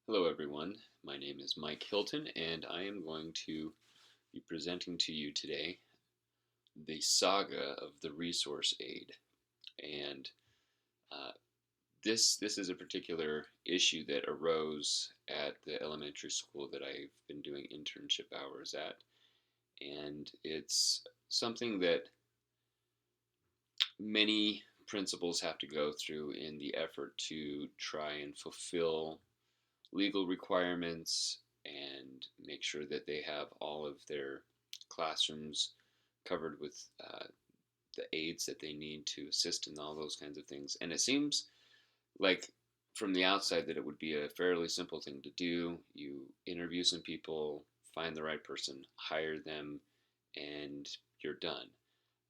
Hello, everyone. My name is Mike Hilton, and I am going to be presenting to you today the saga of the resource aid. And uh, this is a particular issue that arose at the elementary school that I've been doing internship hours at, and it's something that many principals have to go through in the effort to try and fulfill legal requirements and make sure that they have all of their classrooms covered with the aids that they need to assist in all those kinds of things. And it seems like from the outside that it would be a fairly simple thing to do. You interview some people, find the right person, hire them, and you're done.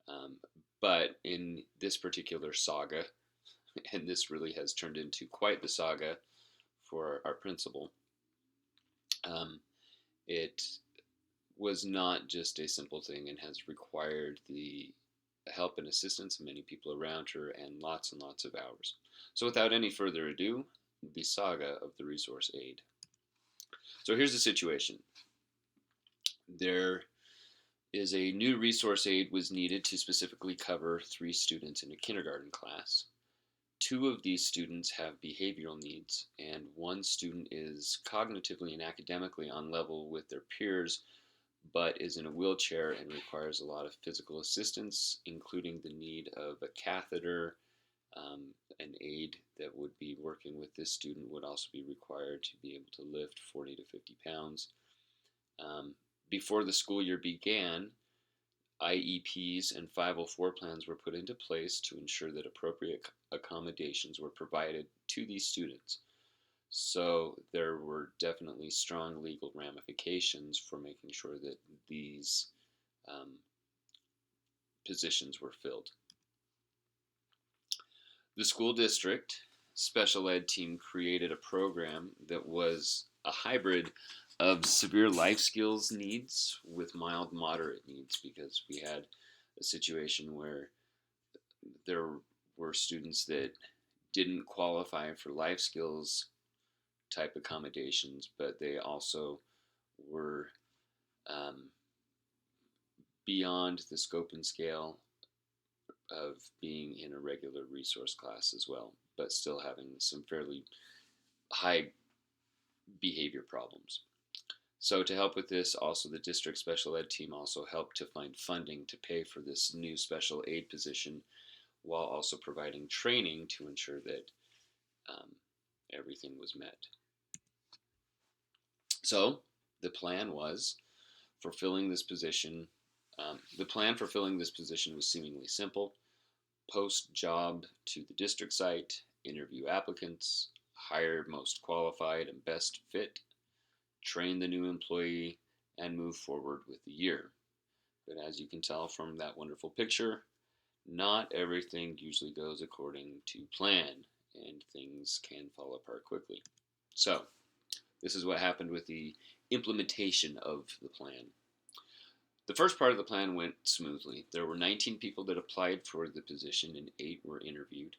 Um, but in this particular saga, and this really has turned into quite the saga for our principal, um, it was not just a simple thing and has required the help and assistance of many people around her and lots of hours. So, without any further ado, the saga of the resource aid. So, here's the situation there is a new resource aid was needed to specifically cover 3 students in a kindergarten class. 2 of these students have behavioral needs, and 1 student is cognitively and academically on level with their peers, but is in a wheelchair and requires a lot of physical assistance, including the need of a catheter. An aide that would be working with this student would also be required to be able to lift 40 to 50 pounds. Um, Before the school year began, IEPs and 504 plans were put into place to ensure that appropriate accommodations were provided to these students. So there were definitely strong legal ramifications for making sure that these um, positions were filled. The school district special ed team created a program that was a hybrid of severe life skills needs with mild moderate needs, because we had a situation where there were students that didn't qualify for life skills type accommodations, but they also were um, beyond the scope and scale of being in a regular resource class as well, but still having some fairly high behavior problems. So to help with this, also the district special ed team also helped to find funding to pay for this new special aid position, while also providing training to ensure that um, everything was met. So the plan was for filling this position. The plan for filling this position was seemingly simple: post job to the district site, interview applicants, hire most qualified and best fit, train the new employee, and move forward with the year. But as you can tell from that wonderful picture, not everything usually goes according to plan, and things can fall apart quickly. So, this is what happened with the implementation of the plan. The first part of the plan went smoothly. There were 19 people that applied for the position and 8 were interviewed.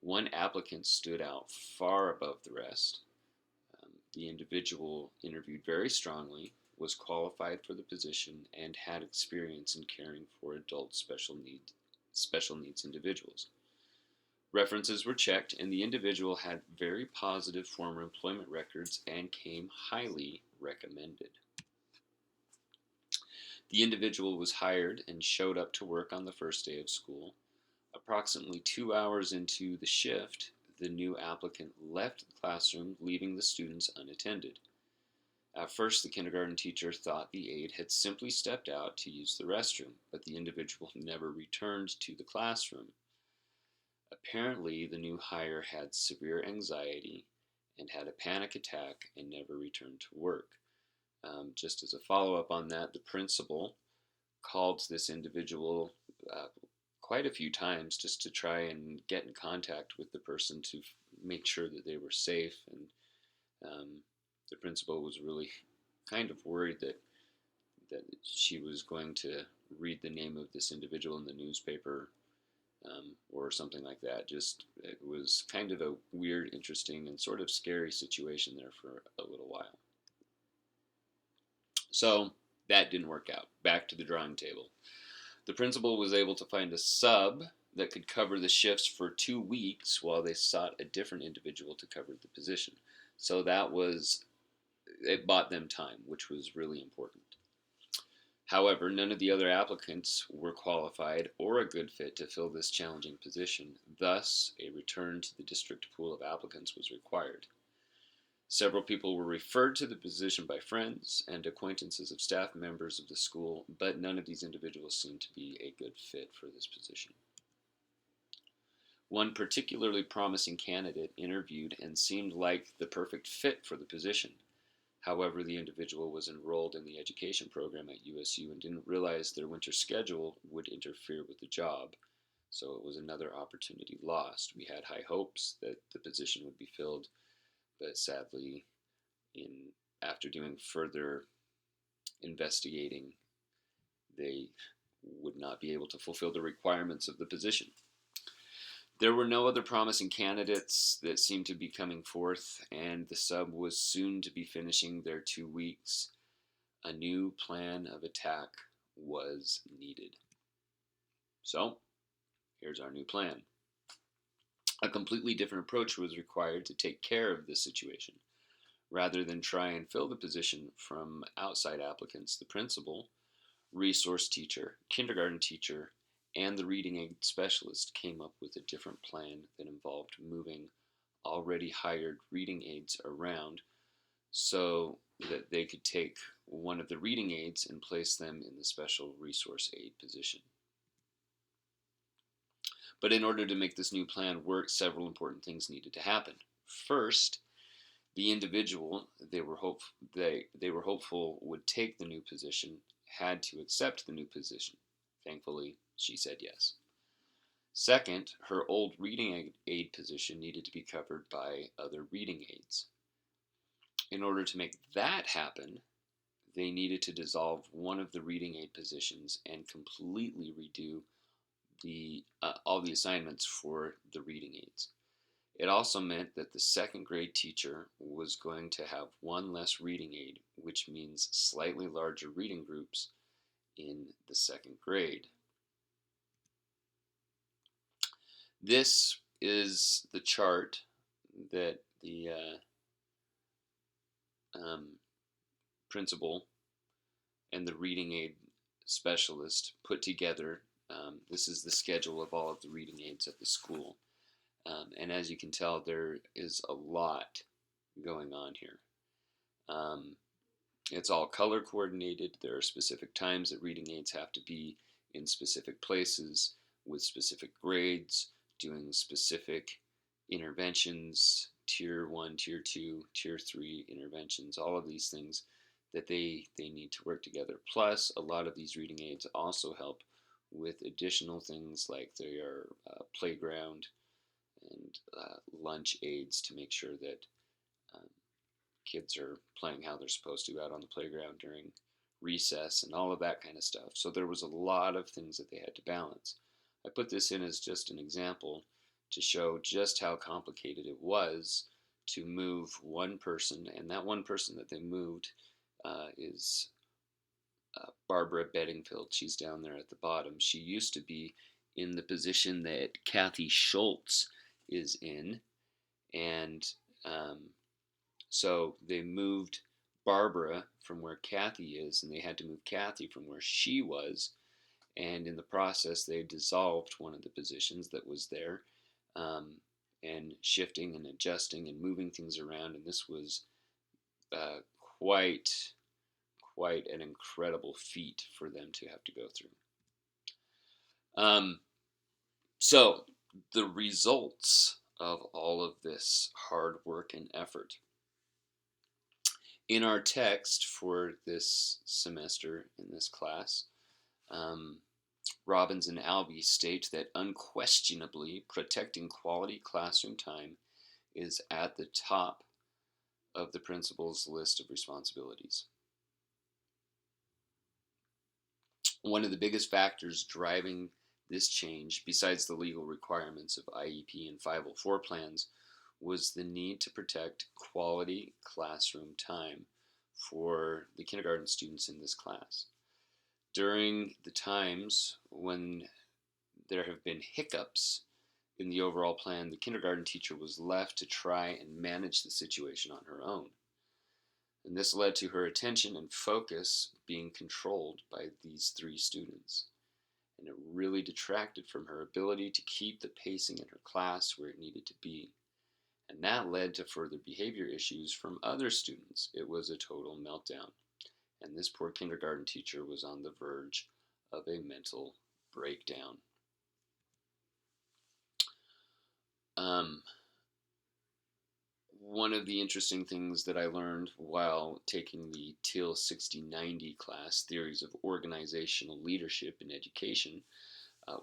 1 applicant stood out far above the rest. The individual interviewed very strongly, was qualified for the position, and had experience in caring for adult special needs individuals. References were checked, and the individual had very positive former employment records and came highly recommended. The individual was hired and showed up to work on the first day of school. Approximately 2 hours into the shift, the new applicant left the classroom, leaving the students unattended. At first, the kindergarten teacher thought the aide had simply stepped out to use the restroom, but the individual never returned to the classroom. Apparently, the new hire had severe anxiety and had a panic attack and never returned to work. Just as a follow up on that, the principal called this individual uh, quite a few times just to try and get in contact with the person to make sure that they were safe. And the principal was really kind of worried that she was going to read the name of this individual in the newspaper or something like that. Just it was kind of a weird, interesting, and sort of scary situation there for a little while. So that didn't work out. Back to the drawing table. The principal was able to find a sub that could cover the shifts for 2 weeks while they sought a different individual to cover the position. So it bought them time, which was really important. However, none of the other applicants were qualified or a good fit to fill this challenging position. Thus, a return to the district pool of applicants was required. Several people were referred to the position by friends and acquaintances of staff members of the school, but none of these individuals seemed to be a good fit for this position. One particularly promising candidate interviewed and seemed like the perfect fit for the position. However, the individual was enrolled in the education program at USU and didn't realize their winter schedule would interfere with the job, so it was another opportunity lost. We had high hopes that the position would be filled, but sadly, after doing further investigating, they would not be able to fulfill the requirements of the position. There were no other promising candidates that seemed to be coming forth, and the sub was soon to be finishing their 2 weeks. A new plan of attack was needed. So, here's our new plan. A completely different approach was required to take care of this situation. Rather than try and fill the position from outside applicants, the principal, resource teacher, kindergarten teacher, and the reading aid specialist came up with a different plan that involved moving already hired reading aides around so that they could take one of the reading aides and place them in the special resource aid position. But in order to make this new plan work, several important things needed to happen. First, the individual they were hopeful would take the new position had to accept the new position. Thankfully, she said yes. Second, her old reading aid position needed to be covered by other reading aides. In order to make that happen, they needed to dissolve one of the reading aid positions and completely redo all the assignments for the reading aids. It also meant that the second grade teacher was going to have one less reading aid, which means slightly larger reading groups in the second grade. This is the chart that the principal and the reading aid specialist put together. This is the schedule of all of the reading aids at the school. And as you can tell, there is a lot going on here. It's all color coordinated. There are specific times that reading aids have to be in specific places with specific grades, doing specific interventions, tier 1, tier 2, tier 3 interventions, all of these things that they need to work together. Plus, a lot of these reading aids also help with additional things like their playground and lunch aids to make sure that kids are playing how they're supposed to out on the playground during recess and all of that kind of stuff. So there was a lot of things that they had to balance. I put this in as just an example to show just how complicated it was to move one person, and that one person that they moved is Barbara Bedingfield. She's down there at the bottom. She used to be in the position that Kathy Schultz is in, and so they moved Barbara from where Kathy is, and they had to move Kathy from where she was, and in the process they dissolved one of the positions that was there, and shifting and adjusting and moving things around, and this was quite an incredible feat for them to have to go through. So the results of all of this hard work and effort. In our text for this semester in this class, Robbins and Albee state that unquestionably protecting quality classroom time is at the top of the principal's list of responsibilities. One of the biggest factors driving This change, besides the legal requirements of IEP and 504 plans, was the need to protect quality classroom time for the kindergarten students in this class. During the times when there have been hiccups in the overall plan, the kindergarten teacher was left to try and manage the situation on her own. And this led to her attention and focus being controlled by these three students. And it really detracted from her ability to keep the pacing in her class where it needed to be. And that led to further behavior issues from other students. It was a total meltdown. And this poor kindergarten teacher was on the verge of a mental breakdown. One of the interesting things that I learned while taking the TEAL 6090 class, Theories of Organizational Leadership in Education,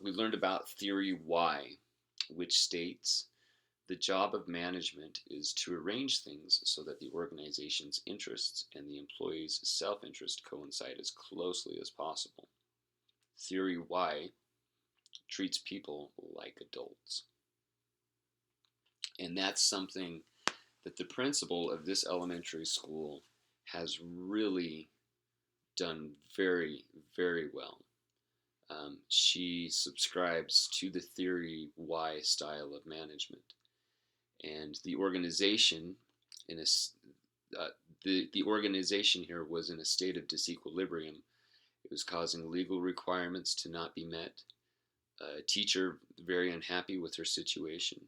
we learned about Theory Y, which states the job of management is to arrange things so that the organization's interests and the employee's self-interest coincide as closely as possible. Theory Y treats people like adults. And that's something that the principal of this elementary school has really done very, very well. She subscribes to the Theory Y style of management. And the organization the organization here was in a state of disequilibrium. It was causing legal requirements to not be met, a teacher very unhappy with her situation,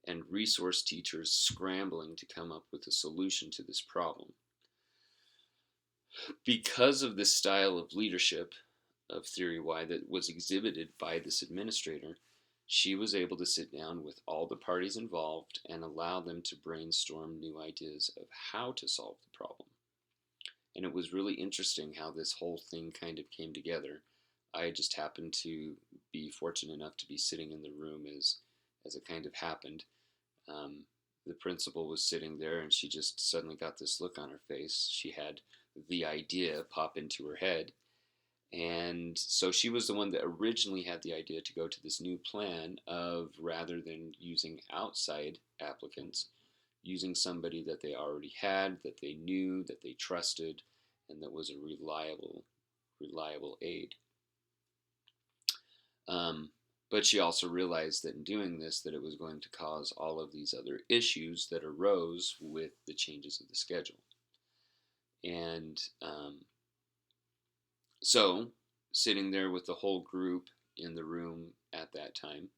and resource teachers scrambling to come up with a solution to this problem. Because of this style of leadership of Theory Y that was exhibited by this administrator, she was able to sit down with all the parties involved and allow them to brainstorm new ideas of how to solve the problem. And it was really interesting how this whole thing kind of came together. I just happened to be fortunate enough to be sitting in the room as it kind of happened. The principal was sitting there and she just suddenly got this look on her face. She had the idea pop into her head. And so she was the one that originally had the idea to go to this new plan of, rather than using outside applicants, using somebody that they already had, that they knew, that they trusted, and that was a reliable aid. But she also realized that in doing this, that it was going to cause all of these other issues that arose with the changes of the schedule. And so, sitting there with the whole group in the room at that time,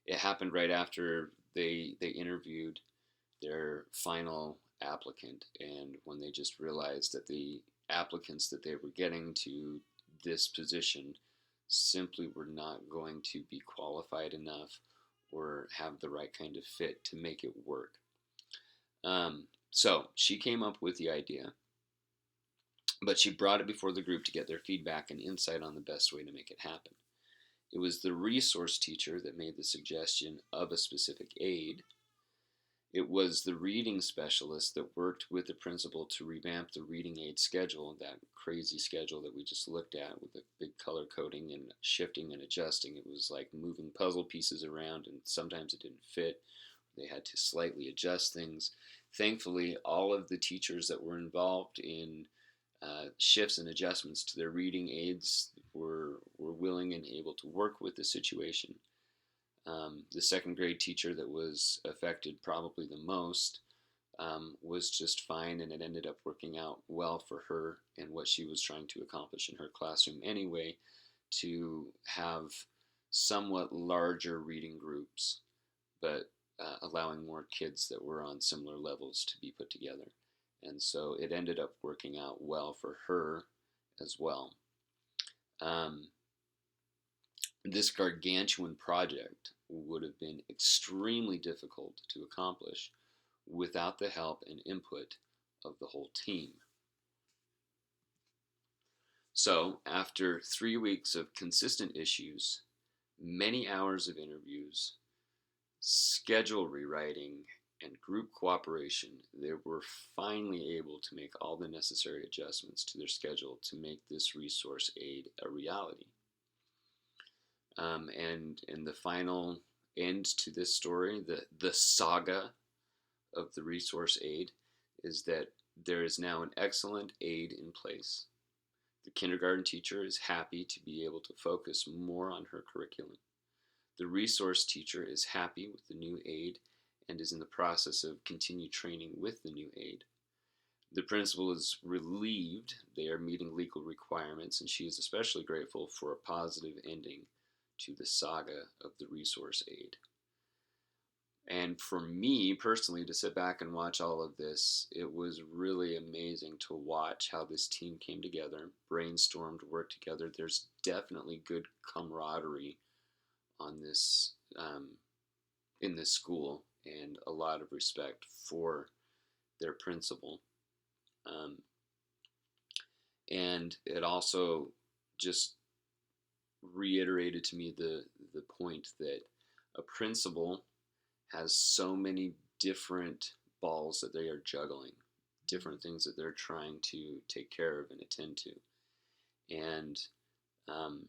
it happened right after they interviewed their final applicant, and when they just realized that the applicants that they were getting to this position simply were not going to be qualified enough or have the right kind of fit to make it work. So she came up with the idea, but she brought it before the group to get their feedback and insight on the best way to make it happen. It was the resource teacher that made the suggestion of a specific aid. It was the reading specialist that worked with the principal to revamp the reading aid schedule, that crazy schedule that we just looked at with the big color coding and shifting and adjusting. It was like moving puzzle pieces around, and sometimes it didn't fit. They had to slightly adjust things. Thankfully, all of the teachers that were involved in shifts and adjustments to their reading aids were willing and able to work with the situation. The second grade teacher that was affected probably the most was just fine, and it ended up working out well for her and what she was trying to accomplish in her classroom anyway, to have somewhat larger reading groups, but allowing more kids that were on similar levels to be put together. And so it ended up working out well for her as well. This gargantuan project would have been extremely difficult to accomplish without the help and input of the whole team. So, after 3 weeks of consistent issues, many hours of interviews, schedule rewriting, and group cooperation, they were finally able to make all the necessary adjustments to their schedule to make this resource aid a reality. And the final end to this story, the saga of the resource aide, is that there is now an excellent aide in place. The kindergarten teacher is happy to be able to focus more on her curriculum. The resource teacher is happy with the new aide and is in the process of continued training with the new aide. The principal is relieved they are meeting legal requirements, and she is especially grateful for a positive ending to the saga of the resource aide. And for me personally, to sit back and watch all of this, it was really amazing to watch how this team came together, brainstormed, worked together. There's definitely good camaraderie on this in this school, and a lot of respect for their principal. Um, and it also just reiterated to me the point that a principal has so many different balls that they are juggling, different things that they're trying to take care of and attend to. And um,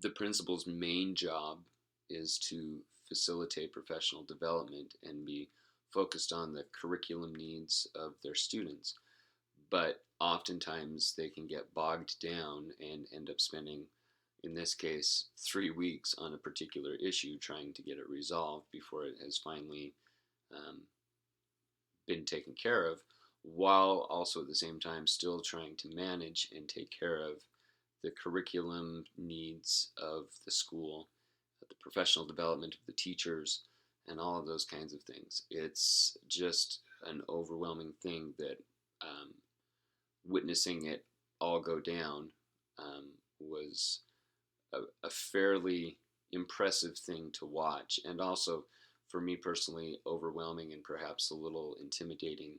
the principal's main job is to facilitate professional development and be focused on the curriculum needs of their students. But oftentimes they can get bogged down and end up spending, in this case, 3 weeks on a particular issue trying to get it resolved before it has finally um, been taken care of, while also at the same time still trying to manage and take care of the curriculum needs of the school, the professional development of the teachers, and all of those kinds of things. It's just an overwhelming thing that witnessing it all go down was a fairly impressive thing to watch, and also for me personally overwhelming and perhaps a little intimidating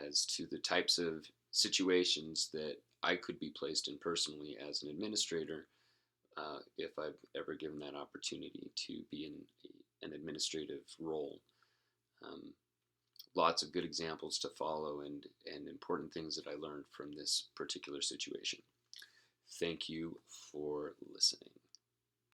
as to the types of situations that I could be placed in personally as an administrator if I've ever given that opportunity to be in an administrative role. Um, Lots of good examples to follow, and important things that I learned from this particular situation. Thank you for listening.